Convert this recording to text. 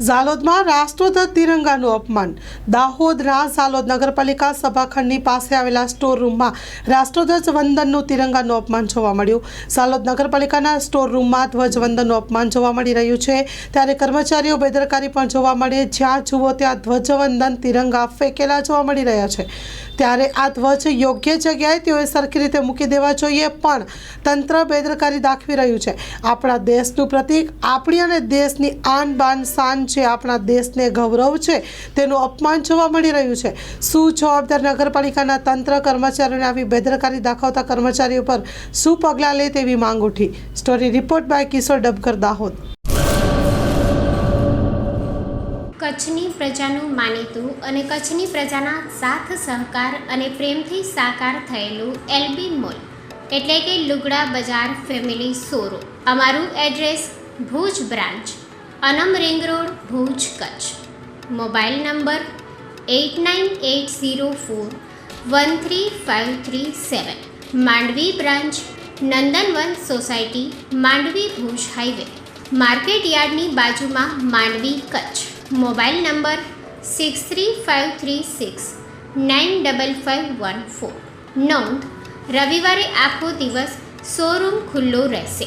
ઝાલોદમાં રાષ્ટ્રધ્વજ તિરંગાનું અપમાન। દાહોદના ઝાલોદ નગરપાલિકા સભાખંડની પાસે આવેલા સ્ટોર રૂમમાં રાષ્ટ્રધ્વજ વંદનનું તિરંગાનું અપમાન જોવા મળ્યું। ઝાલોદ નગરપાલિકાના સ્ટોર રૂમમાં ધ્વજવંદનનું અપમાન જોવા મળી રહ્યું છે, ત્યારે કર્મચારીઓ બેદરકારી પણ જોવા મળે। જ્યાં જુઓ ત્યાં ધ્વજવંદન તિરંગા ફેંકેલા જોવા મળી રહ્યા છે, ત્યારે આ ધ્વજ યોગ્ય જગ્યાએ તેઓએ સરખી રીતે મૂકી દેવા જોઈએ, પણ તંત્ર બેદરકારી દાખવી રહ્યું છે। આપણા દેશનું પ્રતીક, આપણી અને દેશની આન બાન શાન છે, આપણા દેશને ગૌરવ છે, તેનું અપમાન જોવા મળી રહ્યું છે। શું જવાબદાર નગરપાલિકાના તંત્ર કર્મચારીઓને આવી બેદરકારી દાખવતા કર્મચારીઓ પર શું પગલાં લે તેવી માંગ ઉઠી। સ્ટોરી રિપોર્ટ બાય કિશોર ડબકર, દાહોદ। કચ્છની પ્રજાનું માનીતું અને કચ્છની પ્રજાના સાથ સહકાર અને પ્રેમથી સાકાર થયેલું એલબી મોલ એટલે કે લુગડા બજાર ફેમિલી શોરૂમ। અમારું address Bhuj branch, Anam ring road, Bhuj, Kutch. Mobile number 8980413537। Mandvi branch, Nandanvan society, Mandvi, Bhuj highway, market યાર્ડની બાજુમાં, માંડવી, કચ્છ। Mobile number 6353695514। નોંધ: રવિવારે આખો દિવસ શોરૂમ ખુલ્લો રહેશે।